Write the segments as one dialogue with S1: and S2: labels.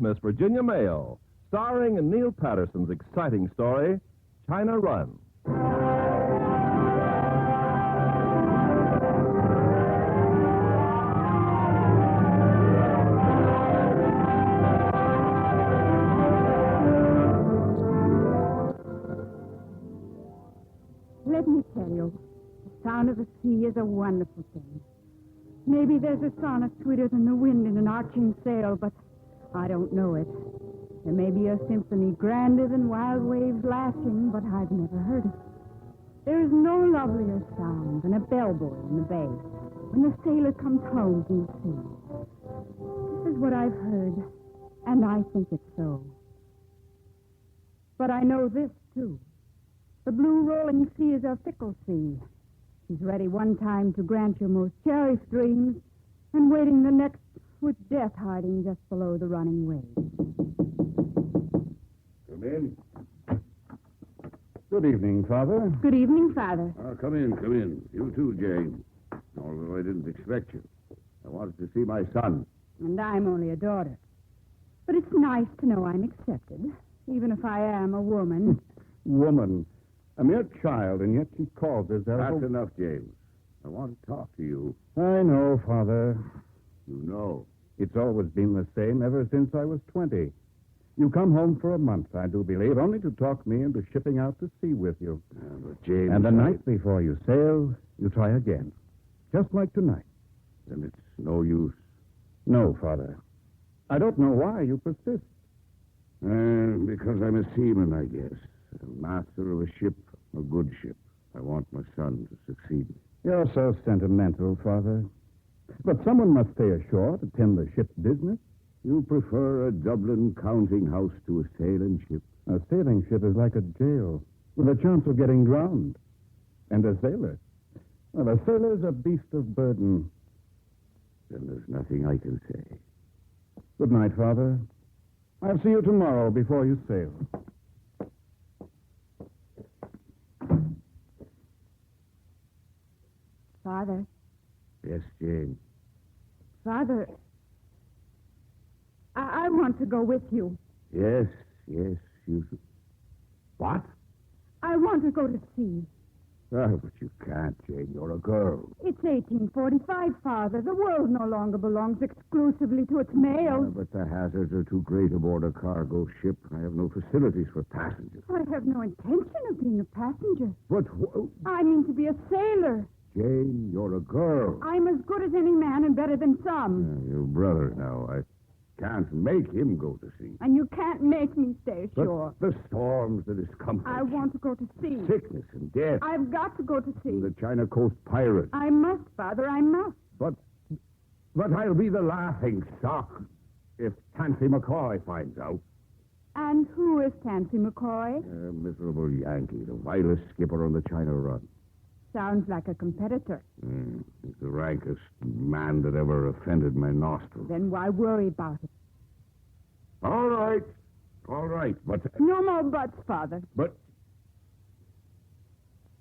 S1: Miss Virginia Mayo, starring in Neil Patterson's exciting story, China Run.
S2: Let me tell you, the sound of the sea is a wonderful thing. Maybe there's a sonnet sweeter than the wind in an arching sail, but I don't know it. There may be a symphony grander than wild waves lashing, but I've never heard it. There is no lovelier sound than a bellboy in the bay when the sailor comes home from the sea. This is what I've heard, and I think it's so. But I know this, too. The blue rolling sea is a fickle sea. She's ready one time to grant your most cherished dreams, and waiting the next with death hiding just below the running waves.
S3: Come in.
S4: Good evening, Father.
S2: Good evening, Father.
S3: Come in, come in. You too, Jane. Although I didn't expect you. I wanted to see my son.
S2: And I'm only a daughter. But it's nice to know I'm accepted, even if I am a woman.
S4: Woman. A mere child, and yet she calls herself...
S3: That's enough, James. I want to talk to you.
S4: I know, Father.
S3: You know.
S4: It's always been the same ever since I was 20. You come home for a month, I do believe, only to talk me into shipping out to sea with you.
S3: But James...
S4: And the night before you sail, you try again. Just like tonight.
S3: Then it's no use.
S4: No, Father. I don't know why you persist.
S3: Because I'm a seaman, I guess. A master of a ship, a good ship. I want my son to succeed.
S4: You're so sentimental, Father. But someone must stay ashore to tend the ship's business.
S3: You prefer a Dublin counting house to a sailing ship?
S4: A sailing ship is like a jail, with a chance of getting drowned. And a sailor? Well, a sailor's a beast of burden.
S3: Then there's nothing I can say.
S4: Good night, Father. I'll see you tomorrow before you sail.
S2: Father.
S3: Yes, Jane.
S2: Father, I want to go with you.
S3: Yes, you... What?
S2: I want to go to sea.
S3: Oh, but you can't, Jane. You're a girl.
S2: It's 1845, Father. The world no longer belongs exclusively to its males.
S3: But the hazards are too great aboard a cargo ship. I have no facilities for passengers.
S2: I have no intention of being a passenger.
S3: But...
S2: I mean to be a sailor.
S3: Jane, you're a girl.
S2: I'm as good as any man and better than some.
S3: Your brother now. I can't make him go to sea.
S2: And you can't make me stay ashore.
S3: But the storms, the discomfort.
S2: I want to go to sea.
S3: Sickness and death.
S2: I've got to go to sea.
S3: The China Coast pirates.
S2: I must, Father, I must.
S3: But I'll be the laughing stock if Tansy McCoy finds out.
S2: And who is Tansy McCoy?
S3: A miserable Yankee, the vilest skipper on the China Run.
S2: Sounds like a competitor.
S3: He's the rankest man that ever offended my nostrils.
S2: Then why worry about it?
S3: All right, but...
S2: No more buts, Father.
S3: But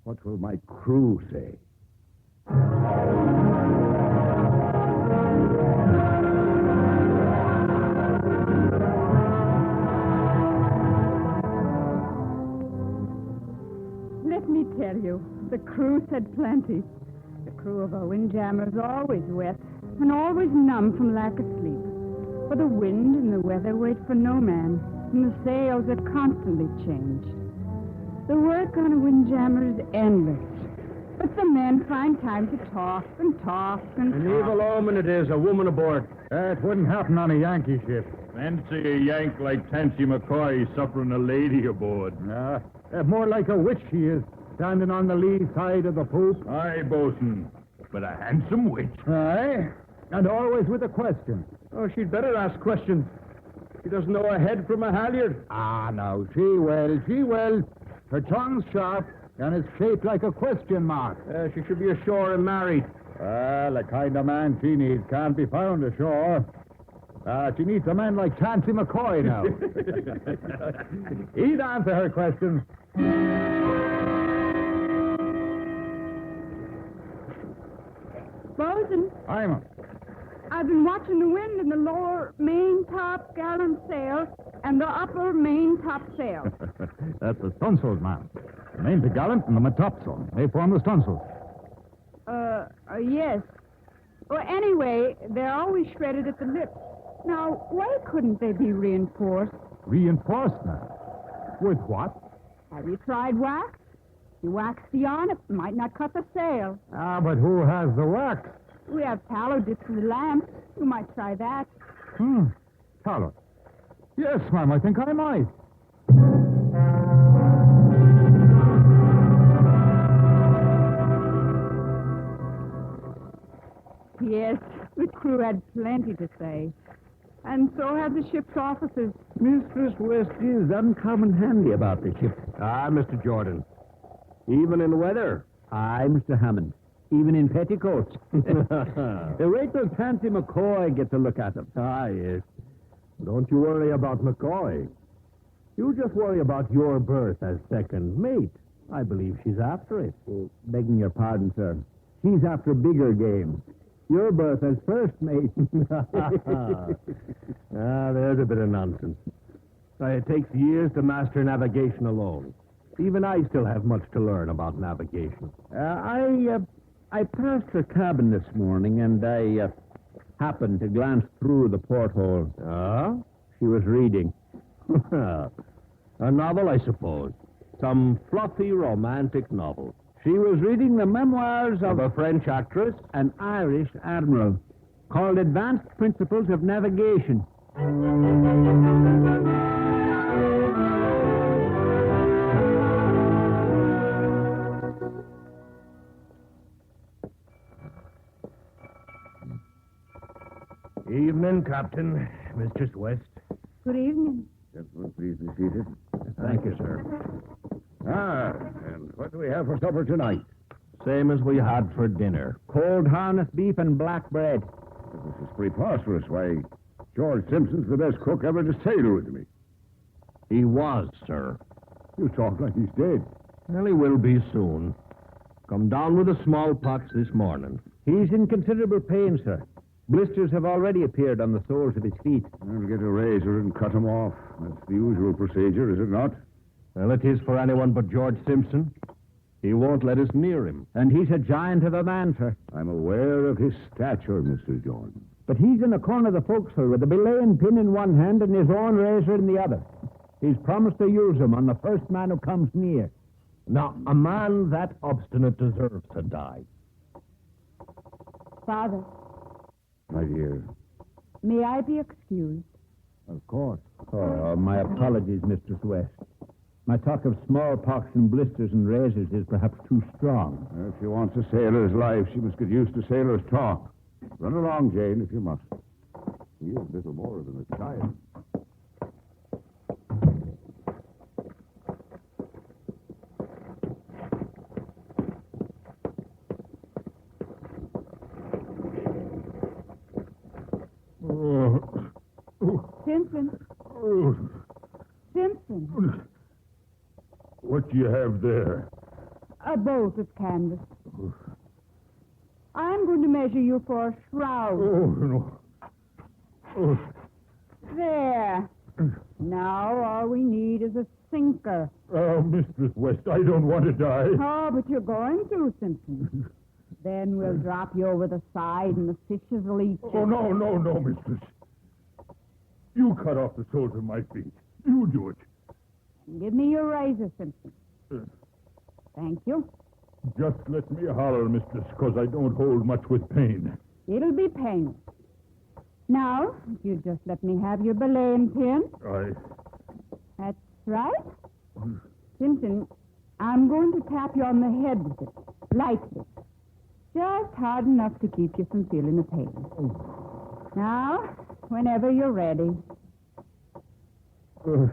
S3: what will my crew say?
S2: Let me tell you, the crew said plenty. The crew of a windjammer's always wet and always numb from lack of sleep. For the wind and the weather wait for no man, and the sails are constantly changed. The work on a windjammer is endless, but the men find time to talk and talk and
S5: An
S2: talk.
S5: evil omen it is, a woman aboard.
S4: It wouldn't happen on a Yankee ship.
S5: Fancy a Yank like Tansy McCoy suffering a lady aboard.
S4: More like a witch she is, standing on the lee side of the poop.
S5: Aye, bosun, but a handsome witch.
S4: Aye, and always with a question.
S5: Oh, she'd better ask questions. She doesn't know a head from a halyard.
S4: Ah, no, she will. Her tongue's sharp, and it's shaped like a question mark.
S5: She should be ashore and married.
S4: Well, the kind of man she needs can't be found ashore. She needs a man like Tansy McCoy now. He'd answer her questions.
S2: Bosun,
S4: I'm...
S2: I've been watching the wind in the lower main top gallant sail and the upper main top sail.
S4: That's the stunsails, ma'am. The main gallant and the topsail. They form the stunsails.
S2: Yes. Well, anyway, they're always shredded at the lip. Now, why couldn't they be reinforced?
S4: Reinforced, ma'am? With what?
S2: Have you tried wax? You wax the yarn, it might not cut the sail.
S4: Ah, but who has the wax?
S2: We have tallow dipped in the lamp. You might try that.
S4: Tallow. Yes, ma'am, I think I might.
S2: Yes, the crew had plenty to say. And so had the ship's officers.
S3: Mistress West is uncommon handy about the ship.
S6: Ah, Mr. Jordan. Even in weather.
S3: Aye, Mr. Hammond. Even in petticoats. Wait till Fancy McCoy gets a look at them.
S6: Ah, yes. Don't you worry about McCoy. You just worry about your berth as second mate. I believe she's after it.
S3: Begging your pardon, sir. She's after bigger game. Your berth as first mate.
S6: There's a bit of nonsense. It takes years to master navigation alone. Even I still have much to learn about navigation.
S3: I passed her cabin this morning, and I happened to glance through the porthole.
S6: Ah?
S3: She was reading.
S6: A novel, I suppose. Some fluffy, romantic novel.
S3: She was reading the memoirs
S6: Of a French actress?
S3: an Irish admiral called Advanced Principles of Navigation.
S6: Evening, Captain. Mistress West.
S2: Good evening.
S3: Gentlemen, please be seated.
S6: Thank you, sir.
S3: Ah, and what do we have for supper tonight?
S6: Same as we had for dinner.
S3: Cold harness beef and black bread. This is preposterous. Why, George Simpson's the best cook ever to sail with me.
S6: He was, sir.
S3: You talk like he's dead.
S6: Well, he will be soon. Come down with the smallpox this morning.
S3: He's in considerable pain, sir. Blisters have already appeared on the soles of his feet. I'll get a razor and cut him off. That's the usual procedure, is it not?
S6: Well, it is for anyone but George Simpson. He won't let us near him.
S3: And he's a giant of a man, sir. I'm aware of his stature, Mr. Jordan. But he's in the corner of the forecastle with a belaying pin in one hand and his own razor in the other. He's promised to use them on the first man who comes near.
S6: Now, a man that obstinate deserves to die.
S2: Father,
S3: My dear.
S2: may I be excused?
S3: Of course. Oh, my apologies, Mistress West. My talk of smallpox and blisters and razors is perhaps too strong. If she wants a sailor's life, she must get used to sailor's talk. Run along, Jane, if you must. He is little more than a child.
S2: Simpson. Simpson.
S5: What do you have there?
S2: A bolt of canvas. I'm going to measure you for a shroud.
S5: Oh, no.
S2: There. Now all we need is a sinker.
S5: Oh, Mistress West, I don't want to die.
S2: Oh, but you're going to, Simpson. Then we'll drop you over the side and the fishes will eat you.
S5: Oh, no, mistress. You cut off the soles of my feet. You do it.
S2: Give me your razor, Simpson. Thank you.
S5: Just let me holler, mistress, because I don't hold much with pain.
S2: It'll be painless. Now, if you just let me have your belaying pin. That's right. Simpson, I'm going to tap you on the head with it. Lightly. Just hard enough to keep you from feeling the pain. Now, whenever you're ready.
S5: Go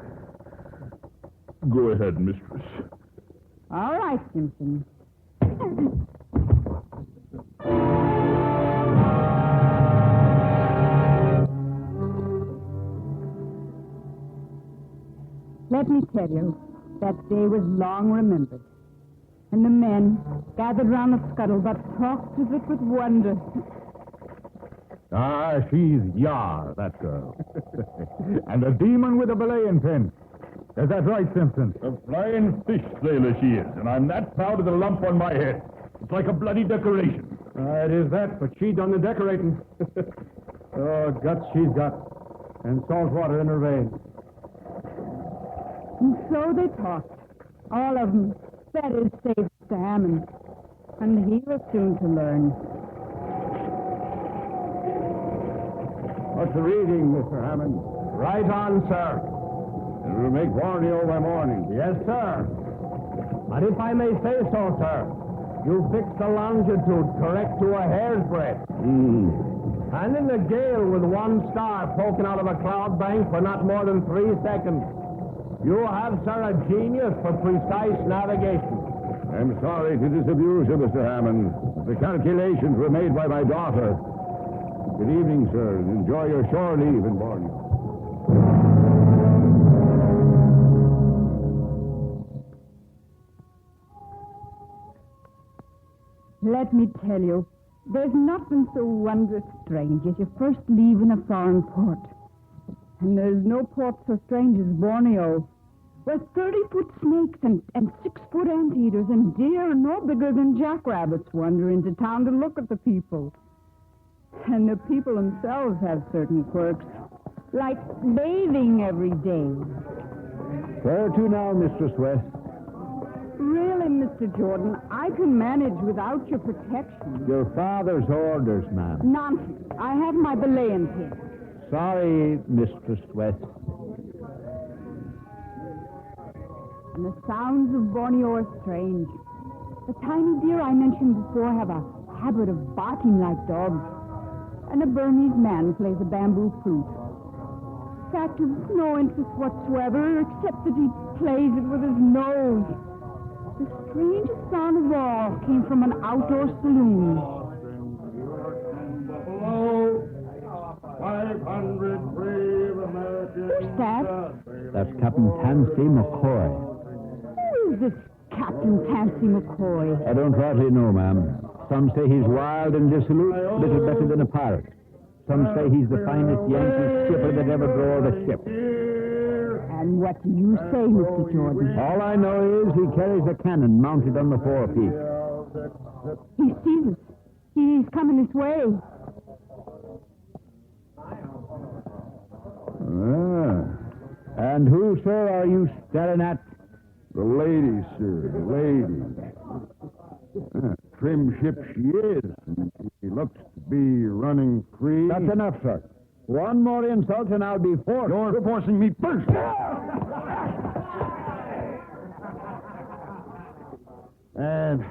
S5: ahead, mistress.
S2: All right, Simpson. Let me tell you, that day was long remembered. And the men, gathered round the scuttlebutt, talked of it with wonder.
S3: Ah, she's Yar, that girl. And a demon with a belaying pin. Is that right, Simpson?
S5: A flying fish sailor she is, and I'm that proud of the lump on my head. It's like a bloody decoration.
S6: It is that, but she done the decorating. Oh, guts she's got. And salt water in her veins.
S2: And so they talked. All of them. That is, save Mr. Hammond. And he was soon to learn.
S3: What's the reading, Mr. Hammond?
S6: Right on, sir.
S3: It'll make Borneo by morning.
S6: Yes, sir. And if I may say so, sir, you fixed the longitude correct to a hair's breadth. And in a gale with one star poking out of a cloud bank for not more than 3 seconds, you have, sir, a genius for precise navigation.
S3: I'm sorry to disabuse you, Mr. Hammond. The calculations were made by my daughter. Good evening, sir, and enjoy your shore leave in Borneo.
S2: Let me tell you, there's nothing so wondrous strange as you first leave in a foreign port. And there's no port so strange as Borneo, where 30-foot snakes and 6-foot anteaters and deer no bigger than jackrabbits wander into town to look at the people. And the people themselves have certain quirks, like bathing every day.
S3: Where to now, Mistress West?
S2: Really, Mr. Jordan, I can manage without your protection.
S3: Your father's orders, ma'am.
S2: Nonsense. I have my belaying pin.
S3: Sorry, Mistress West.
S2: And the sounds of Borneo are strange. The tiny deer I mentioned before have a habit of barking like dogs. And a Burmese man plays a bamboo flute. Fact of no interest whatsoever, except that he plays it with his nose. The strangest sound of all came from an outdoor saloon.
S5: Below, 500 brave Americans.
S2: Who's that?
S3: That's Captain Tansy McCoy.
S2: Who is this Captain Tansy McCoy?
S3: I don't rightly know, ma'am. Some say he's wild and dissolute, little better than a pirate. Some say he's the finest Yankee skipper that ever drove a ship.
S2: And what do you say, Mr. Jordan?
S3: All I know is he carries a cannon mounted on the forepeak.
S2: He sees us. He's coming this way.
S3: And who, sir, are you staring at?
S5: The lady, sir, the lady. Trim ship she is, and she looks to be running free.
S3: That's enough, sir. One more insult and I'll be forced.
S5: You're forcing me first. And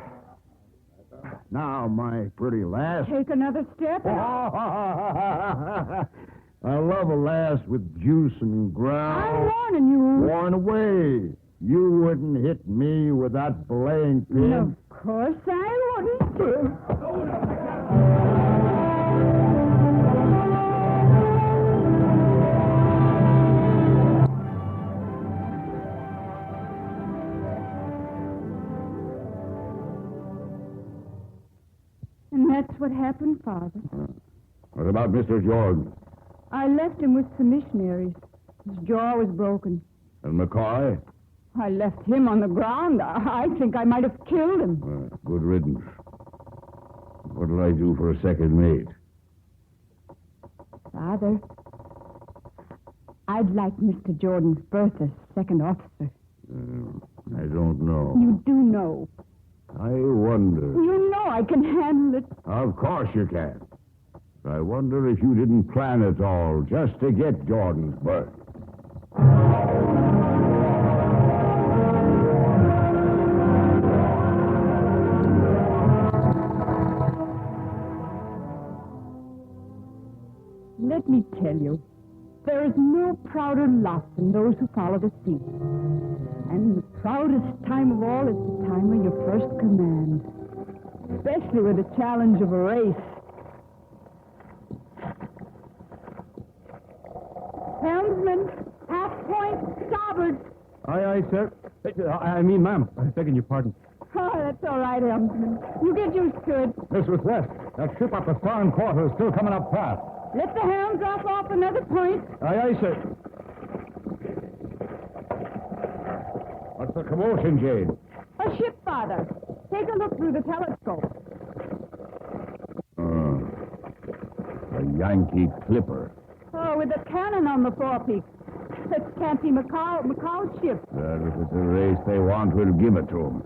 S5: now, my pretty lass.
S2: Take another step.
S5: I love a lass with juice and ground.
S2: I'm warning you.
S5: Worn away. You wouldn't hit me with that belaying pin.
S2: Of course I wouldn't. And that's what happened, Father.
S5: What about Mr. Jordan?
S2: I left him with some missionaries. His jaw was broken.
S5: And McCoy?
S2: I left him on the ground. I think I might have killed him.
S5: Good riddance. What'll I do for a second mate?
S2: Father, I'd like Mr. Jordan's berth as second officer.
S5: I don't know.
S2: You do know.
S5: I wonder.
S2: You know I can handle it.
S5: Of course you can. I wonder if you didn't plan it all just to get Jordan's berth.
S2: Let me tell you, there is no prouder lot than those who follow the sea. And the proudest time of all is the time of your first command, especially with the challenge of a race. Helmsman, half point, starboard.
S6: Aye, aye, sir. I mean, ma'am, I'm begging your pardon.
S2: Oh, that's all right, Helmsman. You get used to it.
S3: Mistress West, that ship up the starn quarter is still coming up fast.
S2: Let the hounds off another point.
S6: Aye, aye, sir.
S3: What's the commotion, Jane?
S2: A ship, Father. Take a look through the telescope.
S3: A Yankee clipper.
S2: Oh, with a cannon on the forepeak. That can't be Macau's ship.
S3: Well, if it's a race they want, we'll give it to them.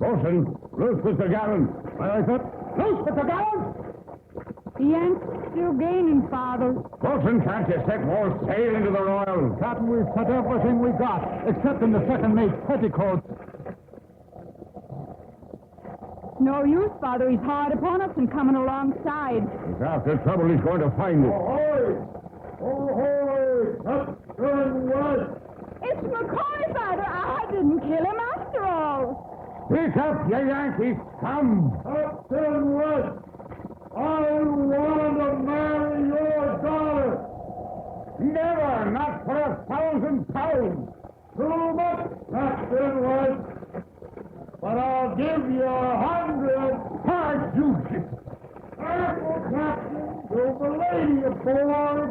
S3: Bosun, loose Mr. Gallon. Aye, aye, sir. Loose Mr. Gallon!
S2: The Yanks still gaining, Father.
S3: Bosun, can't you set more sail into the Royal?
S4: Captain, we've put everything we got, except in the second mate's petticoats.
S2: No use, Father. He's hard upon us and coming alongside.
S3: If after trouble, he's going to find it.
S5: Ahoy! Ahoy! Captain West!
S2: It's McCoy, Father. I didn't kill him after all.
S3: Pick up, you Yankees. Come.
S5: Captain West! I want to marry your daughter!
S3: Never, not for £1,000.
S5: Too much, Captain West! But I'll give you 100.
S3: Hard you.
S5: Careful, Captain. There's a lady aboard.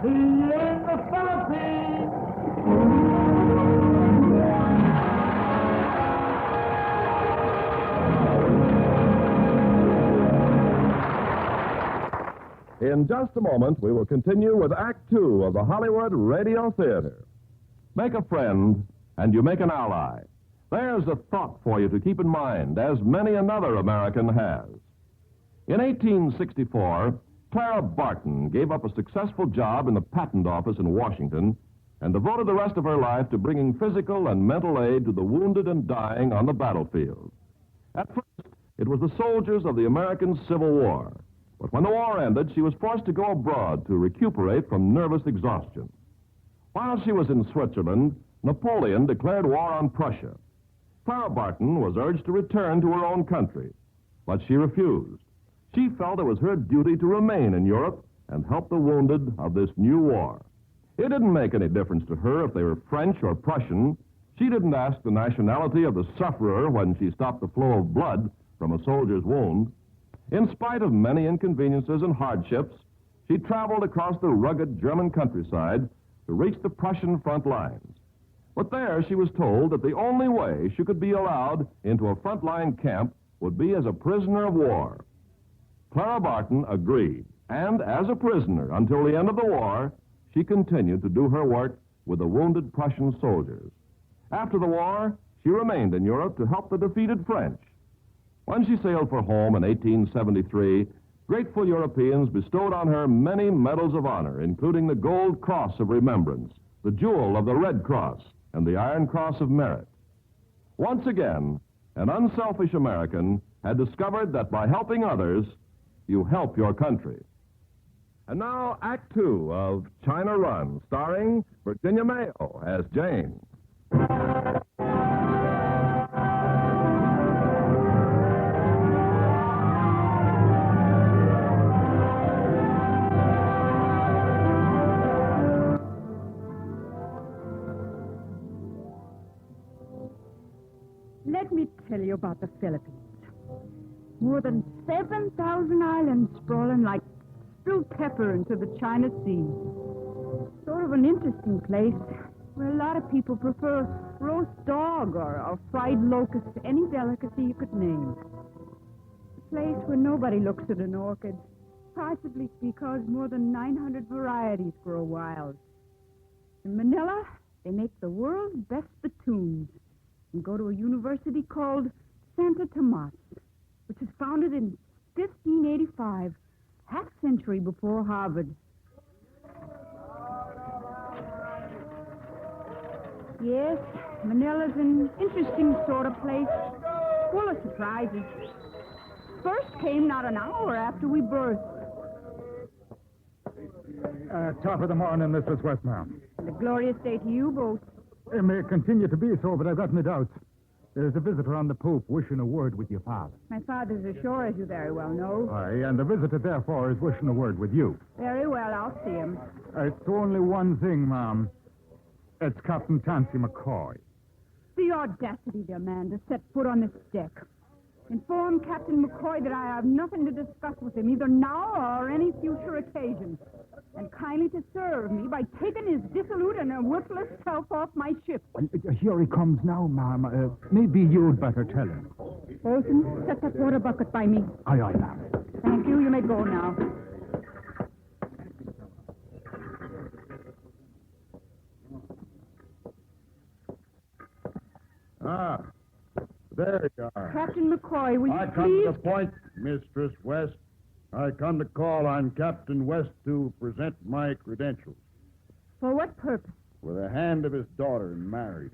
S5: See you in the Philippines.
S1: In just a moment, we will continue with Act Two of the Hollywood Radio Theatre. Make a friend, and you make an ally. There's a thought for you to keep in mind, as many another American has. In 1864, Clara Barton gave up a successful job in the patent office in Washington and devoted the rest of her life to bringing physical and mental aid to the wounded and dying on the battlefield. At first, it was the soldiers of the American Civil War. But when the war ended, she was forced to go abroad to recuperate from nervous exhaustion. While she was in Switzerland, Napoleon declared war on Prussia. Clara Barton was urged to return to her own country, but she refused. She felt it was her duty to remain in Europe and help the wounded of this new war. It didn't make any difference to her if they were French or Prussian. She didn't ask the nationality of the sufferer when she stopped the flow of blood from a soldier's wound. In spite of many inconveniences and hardships, she traveled across the rugged German countryside to reach the Prussian front lines. But there she was told that the only way she could be allowed into a frontline camp would be as a prisoner of war. Clara Barton agreed, and as a prisoner until the end of the war, she continued to do her work with the wounded Prussian soldiers. After the war, she remained in Europe to help the defeated French. When she sailed for home in 1873, grateful Europeans bestowed on her many medals of honor, including the Gold Cross of Remembrance, the Jewel of the Red Cross, and the Iron Cross of Merit. Once again, an unselfish American had discovered that by helping others, you help your country. And now, Act Two of China Run, starring Virginia Mayo as Jane.
S2: Let me tell you about the Philippines. More than 7,000 islands sprawling like spilled pepper into the China Sea. Sort of an interesting place where a lot of people prefer roast dog or fried locust to any delicacy you could name. A place where nobody looks at an orchid, possibly because more than 900 varieties grow wild. In Manila, they make the world's best spittoons and go to a university called Santa Tomas, which was founded in 1585, half century before Harvard. Yes, Manila's an interesting sort of place, full of surprises. First came not an hour after we birthed.
S4: Top of the morning, Mrs. Westmount.
S2: And a glorious day to you both.
S4: It may continue to be so, but I've got my doubts. There's a visitor on the poop wishing a word with your father.
S2: My father's ashore, as you very well know.
S4: Aye, and the visitor, therefore, is wishing a word with you.
S2: Very well, I'll see him.
S4: It's only one thing, Ma'am. It's Captain Tansy McCoy.
S2: The audacity, dear man, to set foot on this deck. Inform Captain McCoy that I have nothing to discuss with him, either now or any future occasion. And kindly to serve me by taking his dissolute and worthless self off my ship.
S4: Here he comes now, ma'am. Maybe you'd better tell him.
S2: Olson, set that water bucket by me.
S4: Aye, ma'am.
S2: Thank you. You may go now.
S5: Ah, there you are.
S2: Captain McCoy, will
S5: I
S2: you
S5: come
S2: please...
S5: to the point, Mistress West. I come to call on Captain West to present my credentials.
S2: For what purpose?
S5: With the hand of his daughter in marriage.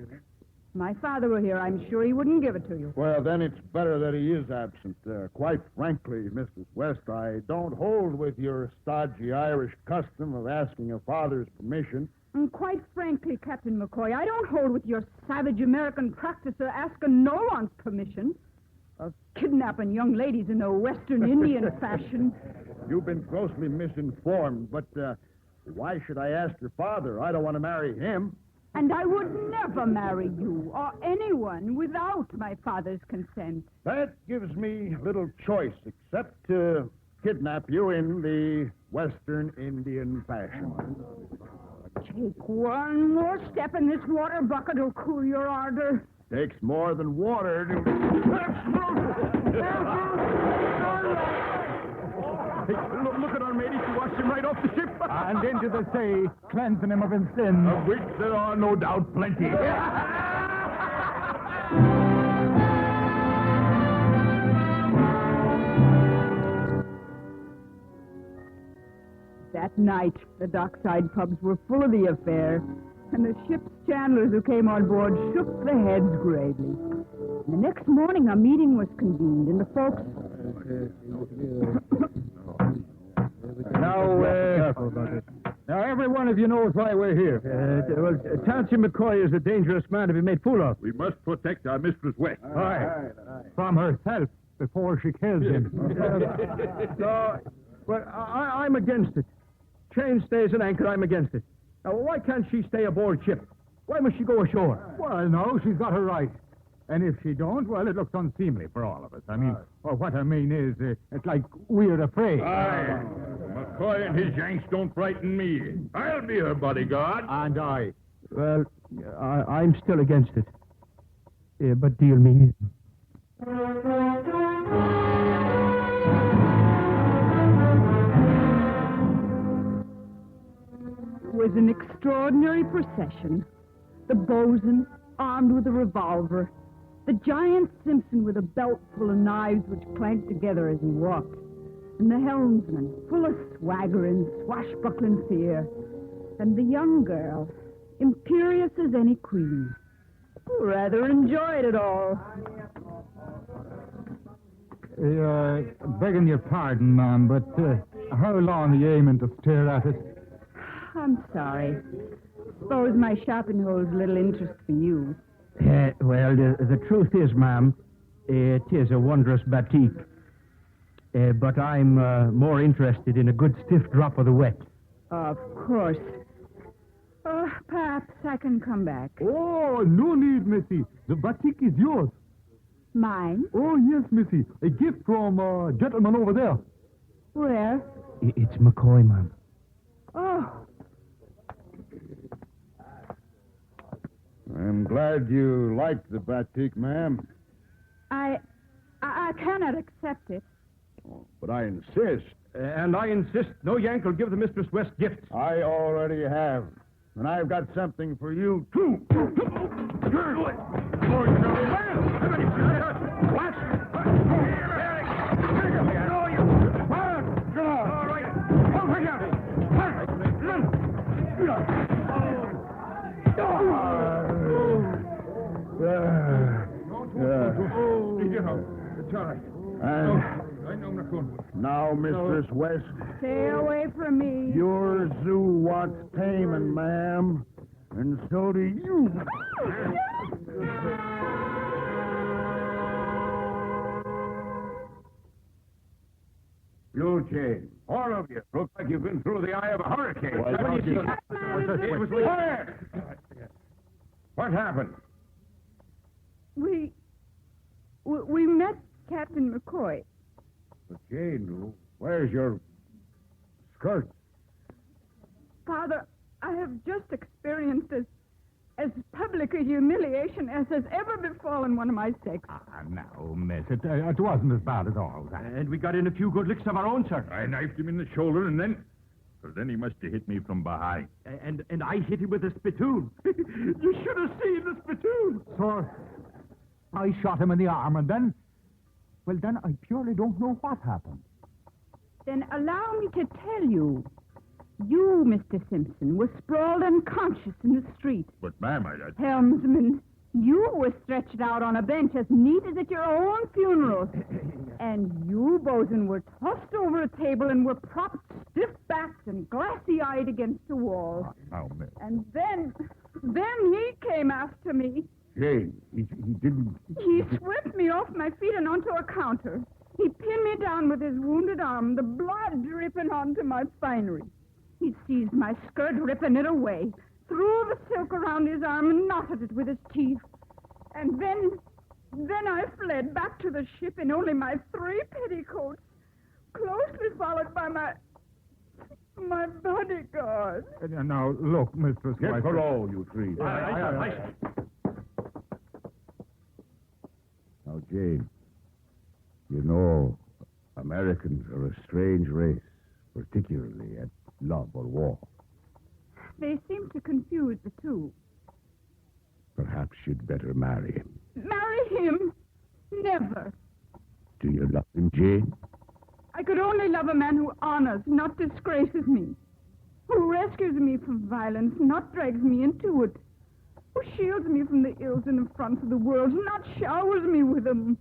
S2: My father were here. I'm sure he wouldn't give it to you.
S5: Well, then it's better that he is absent. Quite frankly, Mrs. West, I don't hold with your stodgy Irish custom of asking a father's permission.
S2: And quite frankly, Captain McCoy, I don't hold with your savage American practice of asking no one's permission. Of kidnapping young ladies in a Western Indian fashion.
S5: You've been grossly misinformed, but why should I ask your father? I don't want to marry him.
S2: And I would never marry you or anyone without my father's consent.
S5: That gives me little choice except to kidnap you in the Western Indian fashion.
S2: Take one more step and this water bucket will cool your ardor.
S5: Takes more than water to... Look at our matey. She washed him right off the ship.
S4: And into the sea, cleansing him of his sins.
S5: Of which there are no doubt plenty.
S2: That night, the dockside pubs were full of the affair, and the ship's chandlers who came on board shook their heads gravely. The next morning, a meeting was convened, and the folks...
S3: Now, every one of you knows why we're here. Tansy McCoy is a dangerous man to be made fool of.
S5: We must protect our Mistress West.
S3: Aye. From herself before she kills him. I'm against it. Chain stays an anchor, I'm against it. Now, why can't she stay aboard ship? Why must she go ashore?
S4: Well, no, she's got her right. And if she don't, well, it looks unseemly for all of us. I mean, what I mean is, it's like we're afraid.
S5: Aye. McCoy and his Yanks don't frighten me. I'll be her bodyguard.
S3: And I. Well, I'm still against it. But deal me.
S2: It was an extraordinary procession. The bosun, armed with a revolver. The giant Simpson with a belt full of knives which clanked together as he walked. And the helmsman, full of swagger and swashbuckling fear. And the young girl, imperious as any queen, who rather enjoyed it all.
S4: Begging your pardon, ma'am, but how long are you aiming to stare at it?
S2: I'm sorry. Suppose my shopping holds little interest for you.
S3: Well, the truth is, ma'am, it is a wondrous batik. But I'm more interested in a good stiff drop of the wet.
S2: Of course. Perhaps I can come back.
S4: Oh, no need, Missy. The batik is yours.
S2: Mine?
S4: Oh, yes, Missy. A gift from a gentleman over there.
S2: Where?
S3: It's McCoy, ma'am.
S2: Oh,
S5: I'm glad you like the batik, ma'am.
S2: I cannot accept it.
S5: But I insist.
S3: And I insist no Yank will give the Mistress West gifts.
S5: I already have. And I've got something for you, too.
S4: It's all right.
S5: And now, Mistress West,
S2: Stay away from me.
S5: your zoo wants taming, ma'am. And so do you. You, Jane. All of you. Look like you've been through the eye of a hurricane. What happened?
S2: We met Captain McCoy.
S5: But Jane, where's your skirt?
S2: Father, I have just experienced as public a humiliation as has ever befallen one of my sex.
S3: Now, miss, it wasn't as bad as all that.
S6: And we got in a few good licks of our own, sir.
S7: I knifed him in the shoulder, and then... Well, then he must have hit me from behind.
S6: And I hit him with a spittoon. You should have seen the spittoon.
S3: So, I shot him in the arm, and then... Well, then I purely don't know what happened.
S2: Then allow me to tell you. You, Mr. Simpson, were sprawled unconscious in the street.
S7: But, ma'am,
S2: Helmsman, you were stretched out on a bench as neat as at your own funeral. And you, Bosun, were tossed over a table and were propped stiff-backed and glassy-eyed against the wall.
S7: Now, miss.
S2: And then he came after me.
S5: Jane, he didn't...
S2: He swept me off my feet and onto a counter. He pinned me down with his wounded arm, the blood dripping onto my finery. He seized my skirt, ripping it away, threw the silk around his arm and knotted it with his teeth. And then I fled back to the ship in only my 3 petticoats, closely followed by my bodyguard.
S3: Now, look, Mr.
S5: Get
S3: Swift.
S5: parole, you 3.
S6: Aye.
S5: Now, Jane, you know, Americans are a strange race, particularly at love or war.
S2: They seem to confuse the two.
S5: Perhaps you'd better marry him.
S2: Marry him? Never.
S5: Do you love him, Jane?
S2: I could only love a man who honors, not disgraces me. Who rescues me from violence, not drags me into it. Who shields me from the ills and affronts of the world, not showers me with them.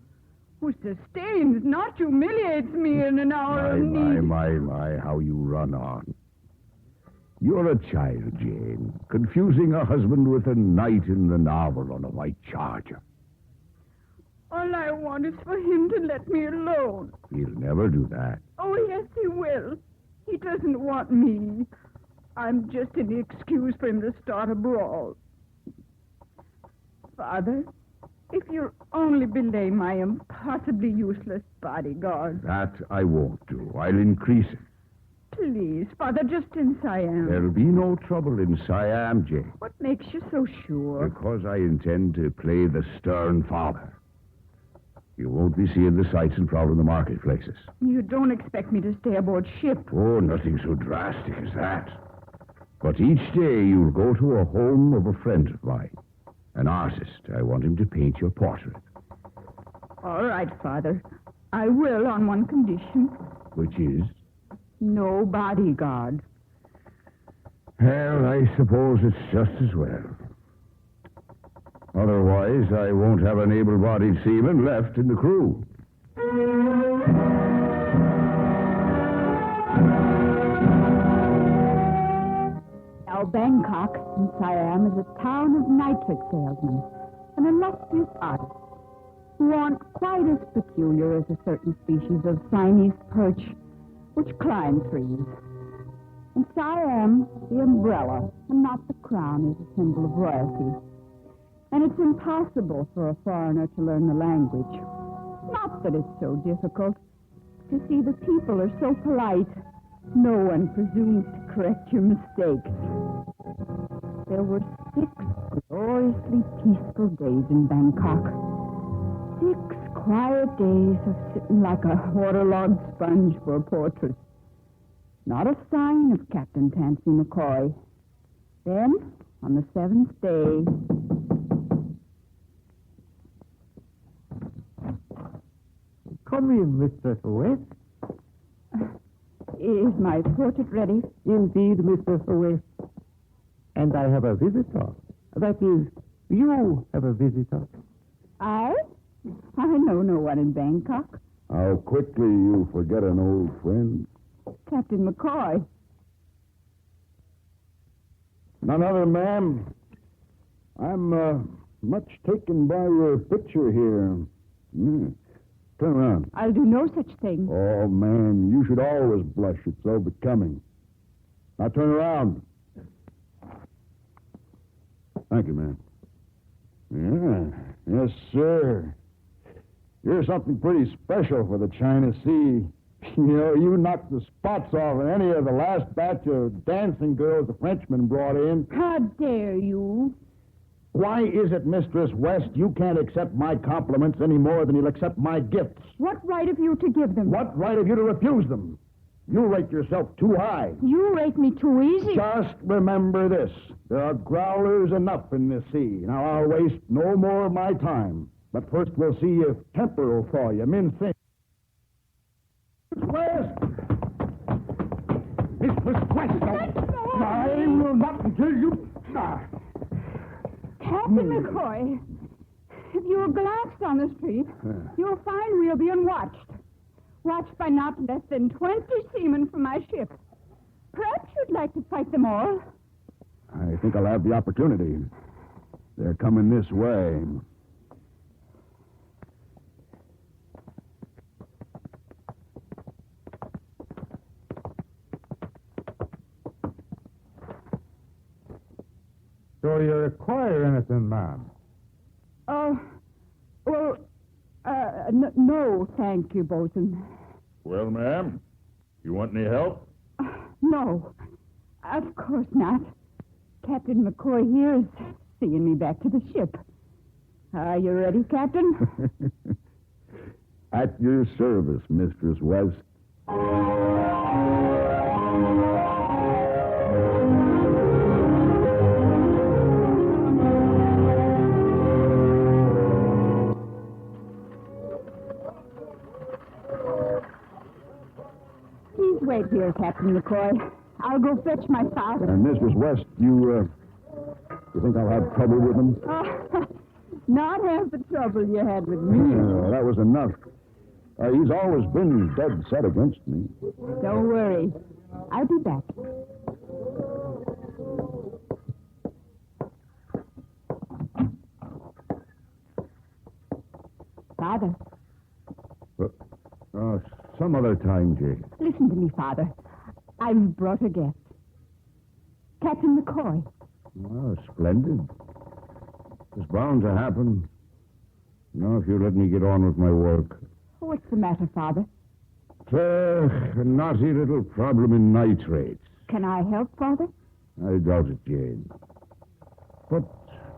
S2: Who sustains, not humiliates me in an hour of need.
S5: My, how you run on. You're a child, Jane, confusing a husband with a knight in the novel on a white charger.
S2: All I want is for him to let me alone.
S5: He'll never do that.
S2: Oh, yes, he will. He doesn't want me. I'm just an excuse for him to start a brawl. Father, if you'll only belay my impossibly useless bodyguard.
S5: That I won't do. I'll increase it.
S2: Please, Father, just in Siam.
S5: There'll be no trouble in Siam, Jane.
S2: What makes you so sure?
S5: Because I intend to play the stern father. You won't be seeing the sights and prowling the marketplaces.
S2: You don't expect me to stay aboard ship.
S5: Oh, nothing so drastic as that. But each day you'll go to a home of a friend of mine. An artist. I want him to paint your portrait.
S2: All right, Father. I will on one condition.
S5: Which is?
S2: No bodyguard.
S5: Well, I suppose it's just as well. Otherwise, I won't have an able-bodied seaman left in the crew.
S2: Now, Bangkok in Siam is a town of nitric salesmen, an illustrious artist who aren't quite as peculiar as a certain species of Siamese perch which climb trees. In Siam, the umbrella and not the crown is a symbol of royalty. And it's impossible for a foreigner to learn the language. Not that it's so difficult. You see, the people are so polite, no one presumes to correct your mistakes. There were 6 gloriously peaceful days in Bangkok. 6 quiet days of sitting like a waterlogged sponge for a portrait. Not a sign of Captain Tansy McCoy. Then, on the 7th day...
S3: Come in, Mr. West.
S2: Is my portrait ready?
S3: Indeed, Mr. West. And I have a visitor. That is, you have a visitor.
S2: I know no one in Bangkok.
S5: How quickly you forget an old friend.
S2: Captain McCoy.
S5: None other, ma'am. I'm much taken by your picture here. Turn around.
S2: I'll do no such thing.
S5: Oh, man, you should always blush. It's so becoming. Now turn around. Thank you, ma'am. Yeah, yes, sir. You're something pretty special for the China Sea. You know, you knocked the spots off of any of the last batch of dancing girls the Frenchmen brought in.
S2: How dare you?
S5: Why is it, Mistress West, you can't accept my compliments any more than you'll accept my gifts?
S2: What right have you to give them?
S5: What right have you to refuse them? You rate yourself too high.
S2: You rate me too easy.
S5: Just remember this. There are growlers enough in this sea. Now, I'll waste no more of my time. But first we'll see if temper will thaw you. Men think. Miss West! Mistress West! I will not until you...
S2: Captain McCoy, if you glance on the street, you'll find we're being watched. Watched by not less than 20 seamen from my ship. Perhaps you'd like to fight them all.
S5: I think I'll have the opportunity. They're coming this way.
S4: So you require anything, ma'am?
S2: No, thank you, Bosun.
S7: Well, ma'am, you want any help?
S2: No, of course not. Captain McCoy here is seeing me back to the ship. Are you ready, Captain?
S5: At your service, Mistress West.
S2: Wait here, Captain McCoy. I'll go fetch my father.
S5: Mistress West, you think I'll have trouble with him?
S2: Not half the trouble you had with me.
S5: That was enough. He's always been dead set against me.
S2: Don't worry. I'll be back. Father.
S5: Some other time, Jake.
S2: Listen to me, Father. I've brought a guest. Captain McCoy.
S3: Oh, splendid. It's bound to happen. Now, if you let me get on with my work.
S2: What's the matter, Father?
S3: It's a naughty little problem in nitrates.
S2: Can I help, Father?
S3: I doubt it, Jane. But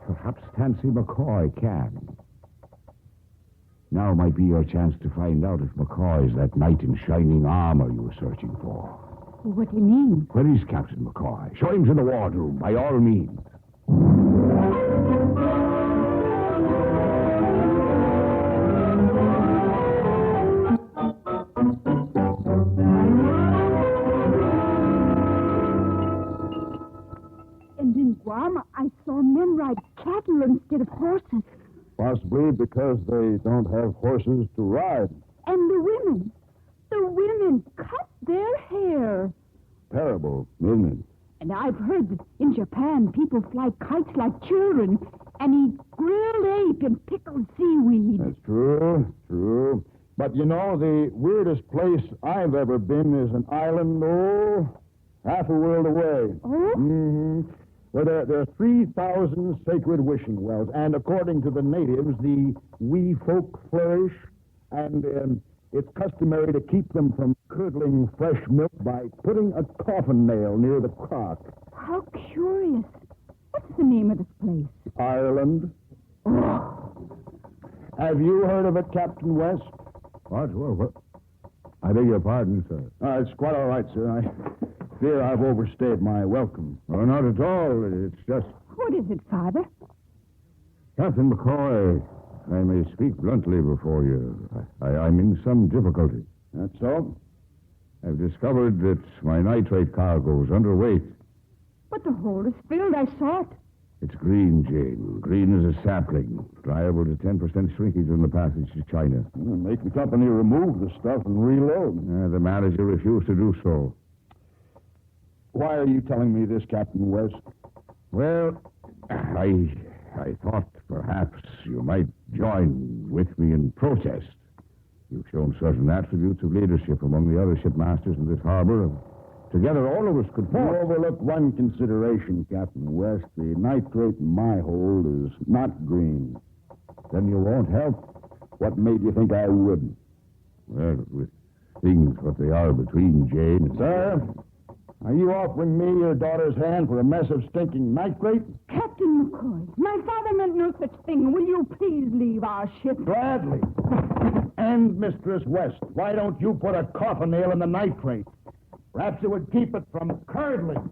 S3: perhaps Tansy McCoy can. Now might be your chance to find out if McCoy is that knight in shining armor you were searching for.
S2: What do you mean?
S3: Where is Captain McCoy? Show him to the wardroom, by all means.
S2: And in Guam, I saw men ride cattle instead of horses.
S5: Possibly because they don't have horses to ride.
S2: And the women cut their hair.
S5: Terrible, isn't it?
S2: And I've heard that in Japan, people fly kites like children and eat grilled ape and pickled seaweed.
S5: That's true. But you know, the weirdest place I've ever been is an island, half a world away.
S2: Oh?
S5: Mm-hmm. Well, there are 3,000 sacred wishing wells, and according to the natives, the wee folk flourish, and it's customary to keep them from curdling fresh milk by putting a coffin nail near the crock.
S2: How curious. What's the name of this place?
S5: Ireland.
S2: Oh.
S5: Have you heard of it, Captain West?
S3: What? I beg your pardon, sir.
S5: It's quite all right, sir. I fear I've overstayed my welcome.
S3: Oh, not at all. It's just...
S2: What is it, Father?
S3: Captain McCoy, I may speak bluntly before you. I'm in some difficulty.
S5: That's so?
S3: I've discovered that my nitrate cargo is underweight.
S2: But the hole is filled. I saw it.
S3: It's green, Jane. Green as a sapling. Liable to 10% shrinkage on the passage to China.
S5: Make the company remove the stuff and reload.
S3: The manager refused to do so.
S5: Why are you telling me this, Captain West?
S3: Well, I thought perhaps you might join with me in protest. You've shown certain attributes of leadership among the other shipmasters in this harbor. Together, all of us could
S5: You
S3: form.
S5: overlook one consideration, Captain West. The nitrate in my hold is not green.
S3: Then you won't help.
S5: What made you think I wouldn't?
S3: Well, with things what they are between Jane and...
S5: Sir, are you offering me your daughter's hand for a mess of stinking nitrate?
S2: Captain McCoy, my father meant no such thing. Will you please leave our ship?
S5: Gladly. And, Mistress West, why don't you put a coffin nail in the nitrate? Perhaps it would keep it from curdling.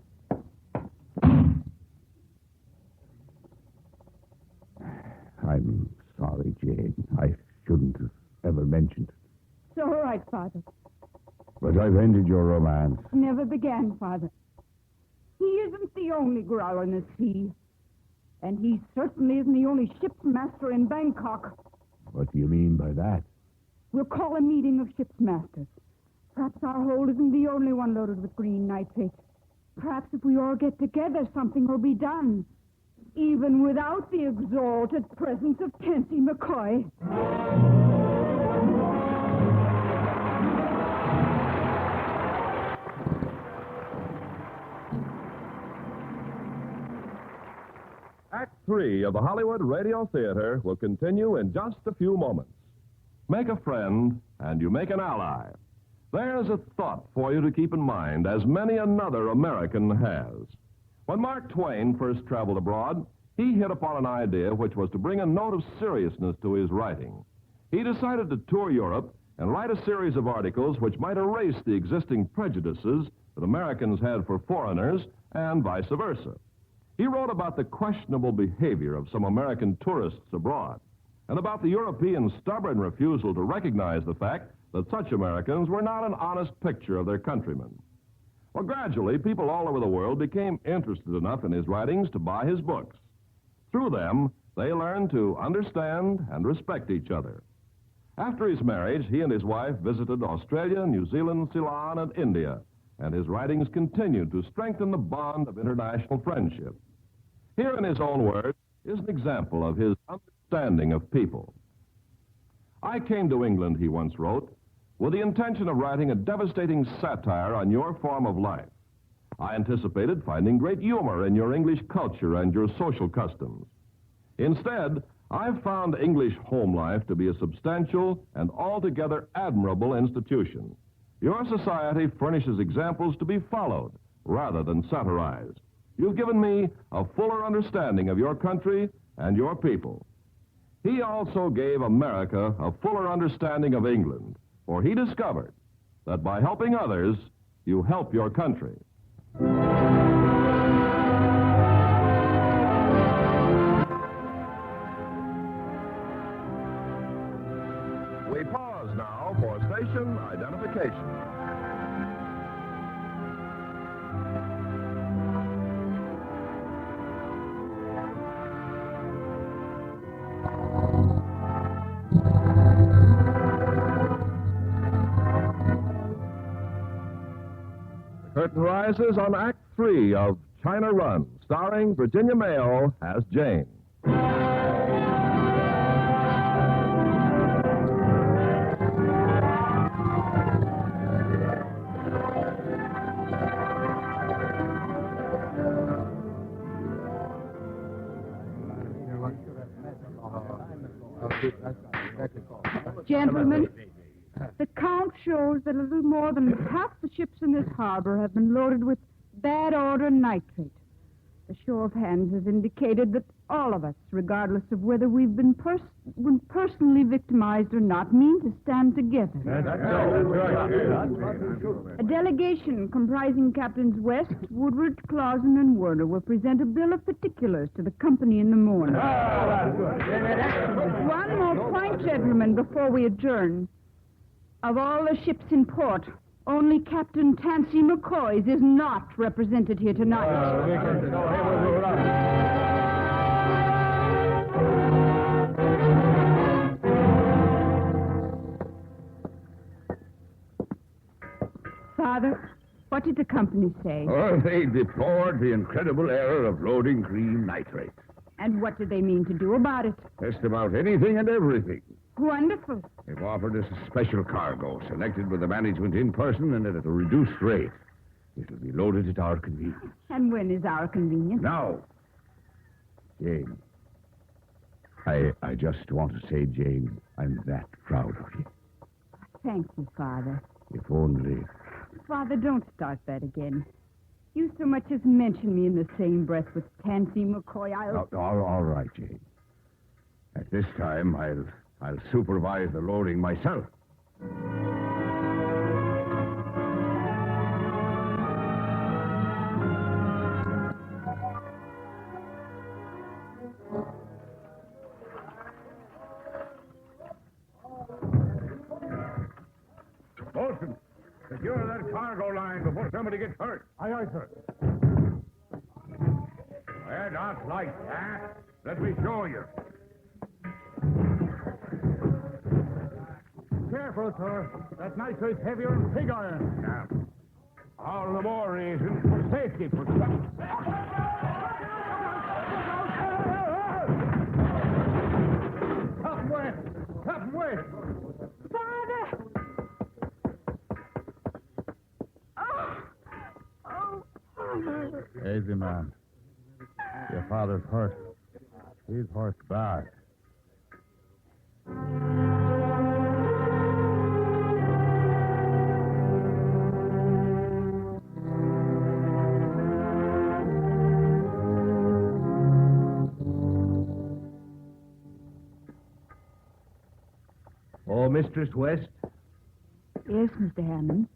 S3: I'm sorry, Jane. I shouldn't have ever mentioned it.
S2: It's all right, Father.
S3: But I've ended your romance.
S2: Never began, Father. He isn't the only growl in the sea. And he certainly isn't the only ship's master in Bangkok.
S3: What do you mean by that?
S2: We'll call a meeting of ship's masters. Perhaps our hold isn't the only one loaded with green nitrate. Perhaps if we all get together, something will be done. Even without the exalted presence of Tansy McCoy.
S1: Act 3 of the Hollywood Radio Theatre will continue in just a few moments. Make a friend, and you make an ally. There's a thought for you to keep in mind, as many another American has. When Mark Twain first traveled abroad, he hit upon an idea which was to bring a note of seriousness to his writing. He decided to tour Europe and write a series of articles which might erase the existing prejudices that Americans had for foreigners and vice versa. He wrote about the questionable behavior of some American tourists abroad and about the European stubborn refusal to recognize the fact that such Americans were not an honest picture of their countrymen. Well, gradually, people all over the world became interested enough in his writings to buy his books. Through them, they learned to understand and respect each other. After his marriage, he and his wife visited Australia, New Zealand, Ceylon, and India, and his writings continued to strengthen the bond of international friendship. Here, in his own words, is an example of his understanding of people. I came to England, he once wrote, with the intention of writing a devastating satire on your form of life. I anticipated finding great humor in your English culture and your social customs. Instead, I've found English home life to be a substantial and altogether admirable institution. Your society furnishes examples to be followed rather than satirized. You've given me a fuller understanding of your country and your people. He also gave America a fuller understanding of England, for he discovered that by helping others, you help your country. We pause now for station identification. Curtain rises on Act 3 of China Run, starring Virginia Mayo as Jane.
S2: Gentlemen, the count shows that a little more than half the ships in this harbor have been loaded with bad odor nitrate. A show of hands has indicated that all of us, regardless of whether we've been personally victimized or not, mean to stand together. A delegation comprising Captains West, Woodward, Clausen, and Werner will present a bill of particulars to the company in the morning. One more point, gentlemen, before we adjourn. Of all the ships in port, only Captain Tansy McCoy's is not represented here tonight. Father, what did the company say?
S3: Oh, they deplored the incredible error of loading green nitrate.
S2: And what did they mean to do about it?
S3: Just about anything and everything.
S2: Wonderful.
S3: They've offered us a special cargo, selected with the management in person and at a reduced rate. It'll be loaded at our convenience.
S2: And when is our convenience?
S3: Now, Jane, I just want to say, Jane, I'm that proud of you.
S2: Thank you, Father.
S3: If only...
S2: Father, don't start that again. You so much as mention me in the same breath with Tansy McCoy,
S3: All right, Jane. At this time, I'll supervise the loading myself.
S7: Bolton, secure that cargo line before somebody gets hurt.
S6: Aye, aye, sir.
S7: Well, not like that. Let me show you.
S6: Careful, sir. That knife is heavier than pig iron.
S7: Now, all the more reason for safety protection.
S6: Captain West! Captain West!
S2: Father! Oh, Father.
S3: Easy, man. Your father's hurt. He's hurt bad.
S6: Oh, Mistress West,
S2: Yes, Mr. Hammond.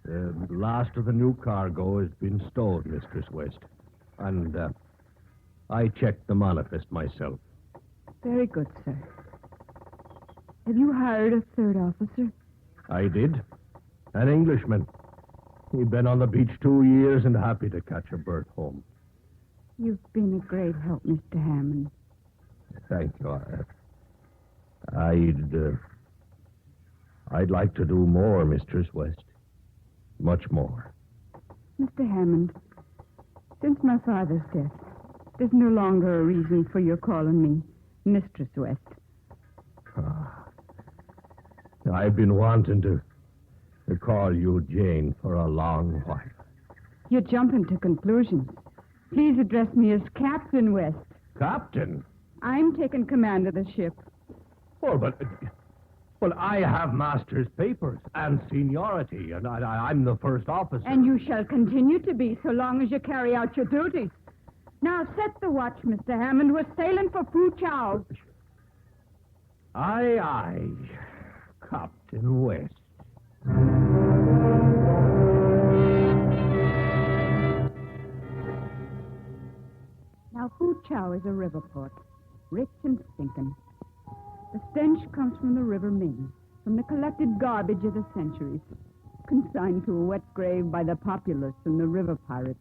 S6: the last of the new cargo has been stowed, Mistress West. And I checked the manifest myself.
S2: Very good, sir. Have you hired a third officer?
S6: I did. An Englishman. He'd been on the beach 2 years and happy to catch a berth home.
S2: You've been a great help, Mr. Hammond.
S6: Thank you. I'd like to do more, Mistress West. Much more.
S2: Mr. Hammond, since my father's death, there's no longer a reason for your calling me Mistress West.
S6: I've been wanting to call you Jane for a long while.
S2: You're jumping to conclusions. Please address me as Captain West.
S6: Captain?
S2: I'm taking command of the ship.
S6: Oh, but... Well, I have master's papers and seniority, and I'm the first officer.
S2: And you shall continue to be so long as you carry out your duties. Now set the watch, Mr. Hammond. We're sailing for Fu Chao.
S6: Aye, aye, Captain West.
S2: Now, Fu Chao is a river port, rich and stinking. The stench comes from the River Ming, from the collected garbage of the centuries, consigned to a wet grave by the populace and the river pirates.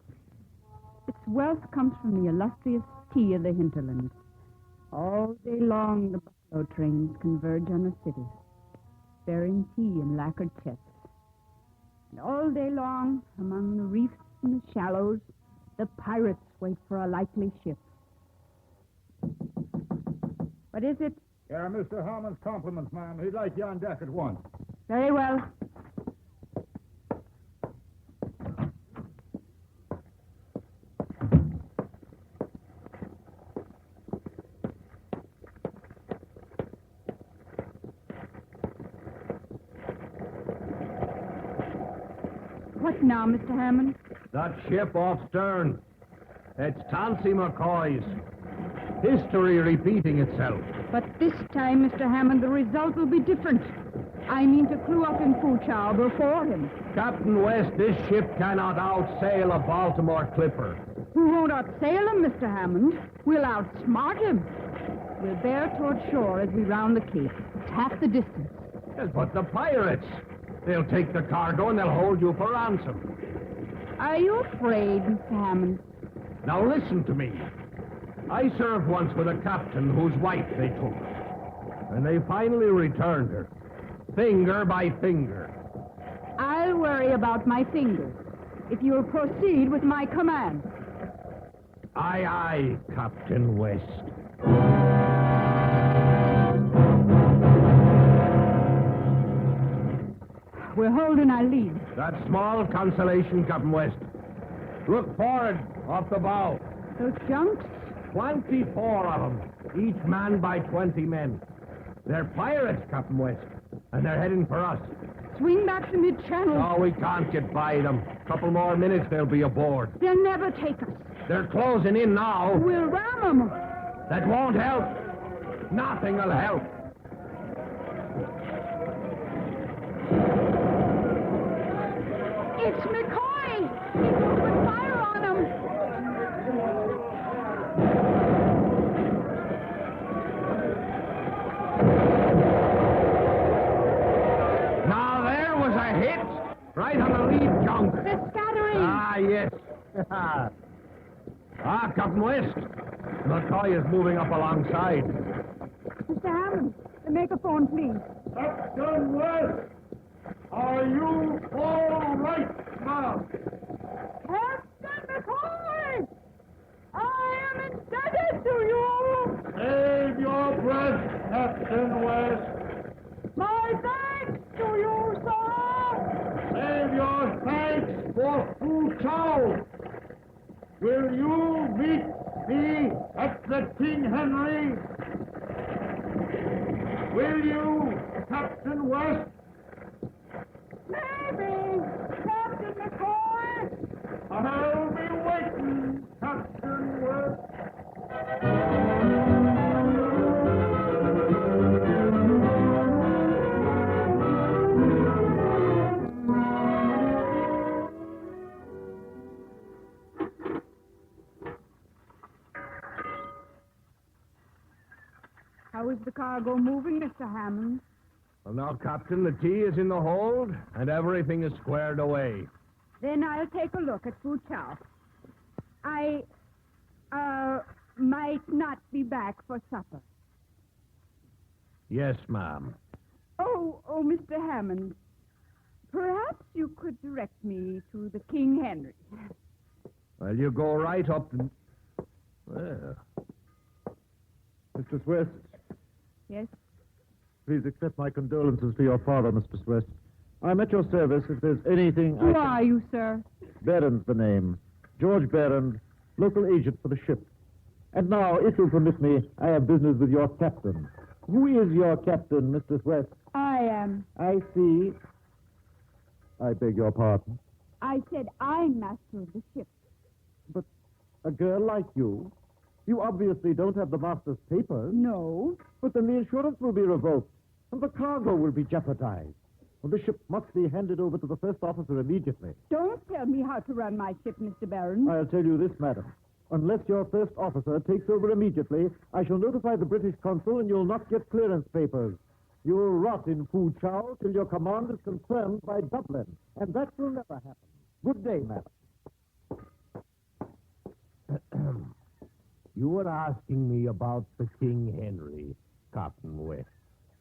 S2: Its wealth comes from the illustrious tea of the hinterland. All day long, the buffalo trains converge on the city, bearing tea in lacquered chests. And all day long, among the reefs and the shallows, the pirates wait for a likely ship. What is it?
S5: Yeah, Mr. Hammond's compliments, ma'am. He'd like you on deck at once.
S2: Very well. What now, Mr. Hammond?
S6: That ship off stern. It's Tansy McCoy's. History repeating itself.
S2: But this time, Mr. Hammond, the result will be different. I mean to crew up in Fu Chao before him.
S6: Captain West, this ship cannot outsail a Baltimore clipper.
S2: We won't outsail him, Mr. Hammond. We'll outsmart him. We'll bear toward shore as we round the cape. It's half the distance.
S6: Yes, but the pirates. They'll take the cargo and they'll hold you for ransom.
S2: Are you afraid, Mr. Hammond?
S6: Now listen to me. I served once with a captain whose wife they took. And they finally returned her. Finger by finger.
S2: I'll worry about my fingers if you'll proceed with my command.
S6: Aye, aye, Captain West.
S2: We're holding our lead.
S6: That small consolation, Captain West. Look forward, off the bow.
S2: Those junks,
S6: 24 of them, each manned by 20 men. They're pirates, Captain West, and they're heading for us.
S2: Swing back to mid-channel.
S6: No, we can't get by them. Couple more minutes, they'll be aboard.
S2: They'll never take us.
S6: They're closing in now.
S2: We'll ram them.
S6: That won't help. Nothing will help.
S2: It's McCoy. He's opened fire on them.
S6: Now there was a hit. Right on the lead junk.
S2: They're scattering.
S6: Ah, yes. Captain West. McCoy is moving up alongside.
S2: Mr. Hammond, the megaphone, please.
S7: Captain West, are you all right now?
S2: Captain McCoy! I am indebted to you!
S7: Save your breath, Captain West.
S2: My thanks to you, sir!
S7: Save your thanks for Fu Chao. Will you meet me at the King Henry? Will you, Captain West?
S2: Maybe, Captain McCoy!
S7: I'll be waiting, Captain West.
S2: How is the cargo moving, Mr. Hammond?
S6: Well, now, Captain, the tea is in the hold, and everything is squared away.
S2: Then I'll take a look at Fu Chao. I, might not be back for supper.
S6: Yes, ma'am.
S2: Oh, Mr. Hammond. Perhaps you could direct me to the King Henry.
S6: Well, you go right up and... Well,
S4: Mr. Swift,
S2: Yes?
S4: please accept my condolences to your father, Mr. Swift. I'm at your service if there's anything
S2: Who are you, sir?
S4: Barron's the name. George Barron, local agent for the ship. And now, if you'll permit me, I have business with your captain. Who is your captain, Mr. Swift?
S2: I am.
S4: I see. I beg your pardon.
S2: I said I'm master of the ship.
S4: But a girl like you, you obviously don't have the master's papers.
S2: No.
S4: But then the insurance will be revoked, and the cargo will be jeopardized. Well, the ship must be handed over to the first officer immediately.
S2: Don't tell me how to run my ship, Mr. Barron.
S4: I'll tell you this, madam. Unless your first officer takes over immediately, I shall notify the British consul and you'll not get clearance papers. You'll rot in Fu Chao till your command is confirmed by Dublin. And that will never happen. Good day, madam.
S6: You were asking me about the King Henry, Captain West.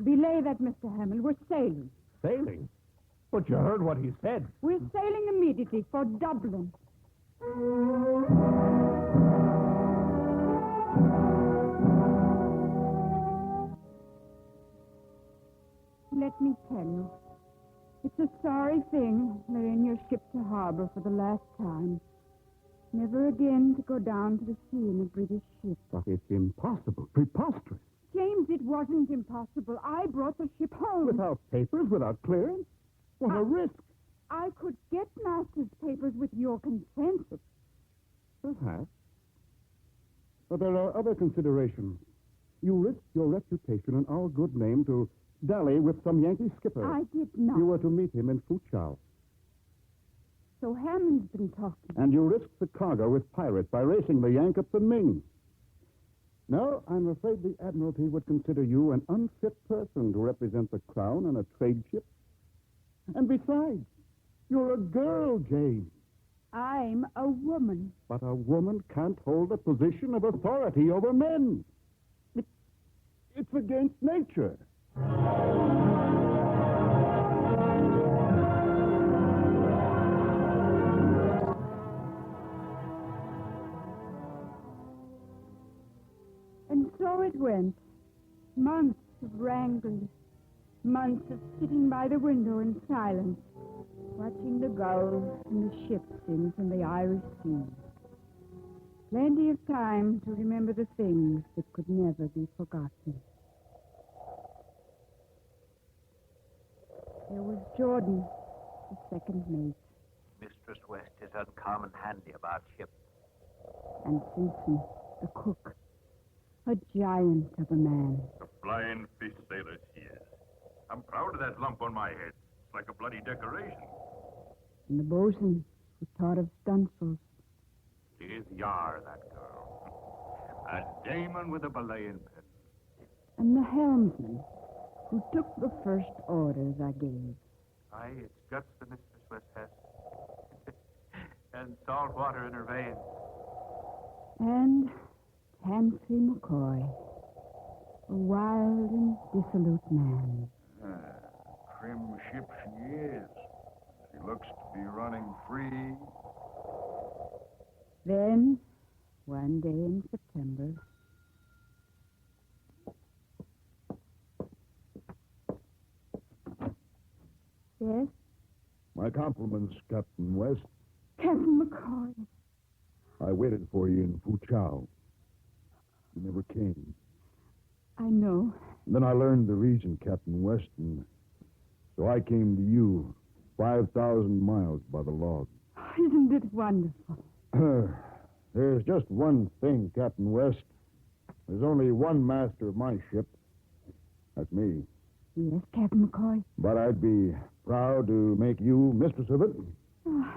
S2: Belay that, Mr. Hammond. We're sailing.
S6: Sailing? But you heard what he said.
S2: We're sailing immediately for Dublin. Let me tell you, it's a sorry thing laying your ship to harbor for the last time. Never again to go down to the sea in a British ship.
S5: But it's impossible, preposterous.
S2: James, it wasn't impossible. I brought the ship home.
S5: Without papers, without clearance? What a risk.
S2: I could get master's papers with your consent.
S5: Perhaps. But there are other considerations. You risked your reputation and our good name to dally with some Yankee skipper.
S2: I did not.
S5: You were to meet him in Fu Chao.
S2: So Hammond's been talking.
S5: And you risked the cargo with pirates by racing the Yank up the Ming. No, I'm afraid the Admiralty would consider you an unfit person to represent the Crown on a trade ship. And besides, you're a girl, Jane.
S2: I'm a woman.
S5: But a woman can't hold a position of authority over men. It's against nature.
S2: And so it went. Months of wrangling. Months of sitting by the window in silence, watching the gulls and the ships in from the Irish Sea. Plenty of time to remember the things that could never be forgotten. There was Jordan, the second mate.
S8: Mistress West is uncommon handy about ships.
S2: And Simpson, the cook. A giant of a man.
S9: A flying fish sailor she is. I'm proud of that lump on my head. It's like a bloody decoration.
S2: And the bosun, who taught of stunsails.
S9: She is Yar, that girl. A daemon with a belaying pin.
S2: And the helmsman, who took the first orders I gave.
S8: Aye, it's guts the Mistress West has. And salt water in her veins.
S2: And Tansy McCoy, a wild and dissolute man.
S10: Trim ship she is. She looks to be running free.
S2: Then, one day in September, yes,
S5: My compliments, Captain West.
S2: Captain McCoy.
S5: I waited for you in Fuchao. You never came.
S2: I know.
S5: Then I learned the reason, Captain West, and so I came to you, 5,000 miles by the log.
S2: Isn't it wonderful?
S5: There's just one thing, Captain West. There's only one master of my ship. That's me.
S2: Yes, Captain McCoy.
S5: But I'd be proud to make you mistress of it.
S2: Oh,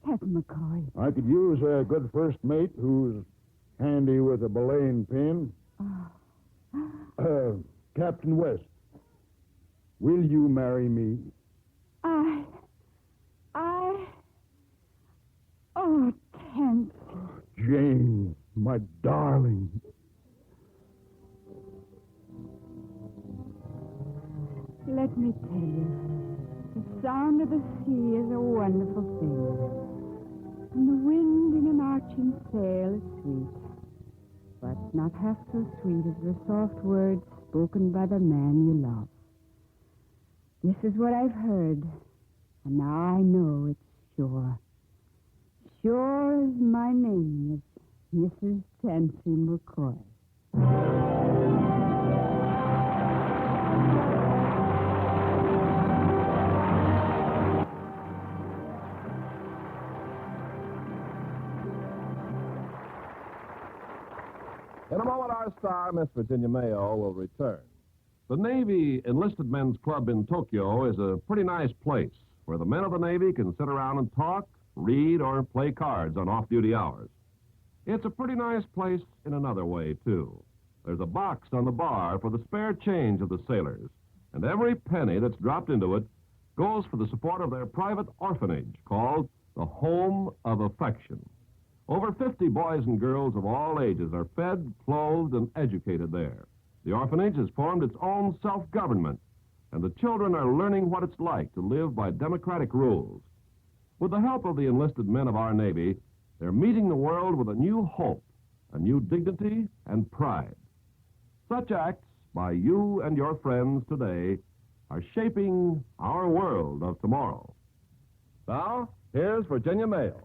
S2: Captain McCoy.
S5: I could use a good first mate who's handy with a belaying pin. Captain West, will you marry me?
S2: Oh, Tansy.
S5: Jane, my darling.
S2: Let me tell you, the sound of the sea is a wonderful thing. And the wind in an arching sail is sweet. But not half so sweet as the soft words spoken by the man you love. This is what I've heard, and now I know it's sure. Sure as my name is Mrs. Tansy McCoy.
S1: In a moment, our star, Miss Virginia Mayo, will return. The Navy Enlisted Men's Club in Tokyo is a pretty nice place where the men of the Navy can sit around and talk, read, or play cards on off-duty hours. It's a pretty nice place in another way, too. There's a box on the bar for the spare change of the sailors, and every penny that's dropped into it goes for the support of their private orphanage called the Home of Affection. Over 50 boys and girls of all ages are fed, clothed, and educated there. The orphanage has formed its own self-government, and the children are learning what it's like to live by democratic rules. With the help of the enlisted men of our Navy, they're meeting the world with a new hope, a new dignity, and pride. Such acts by you and your friends today are shaping our world of tomorrow. Now, here's Virginia Mayo.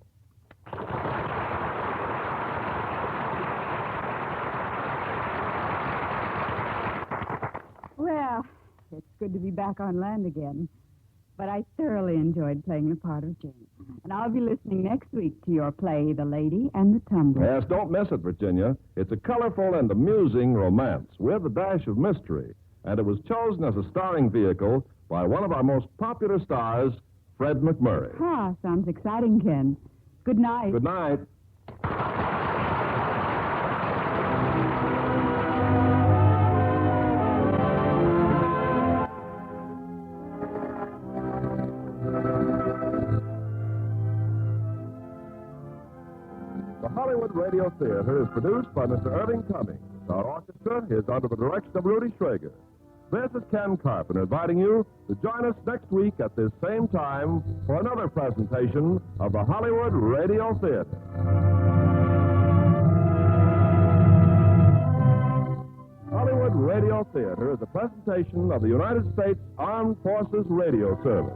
S2: Well, it's good to be back on land again. But I thoroughly enjoyed playing the part of Jane. And I'll be listening next week to your play, The Lady and the Tumbler.
S1: Yes, don't miss it, Virginia. It's a colorful and amusing romance with a dash of mystery. And it was chosen as a starring vehicle by one of our most popular stars, Fred McMurray.
S2: Ah, sounds exciting, Ken. Good night.
S1: Good night. The Hollywood Radio Theatre is produced by Mr. Irving Cummings. Our orchestra is under the direction of Rudy Schrager. This is Ken Carpenter inviting you to join us next week at this same time for another presentation of the Hollywood Radio Theatre. Hollywood Radio Theatre is a presentation of the United States Armed Forces Radio Service.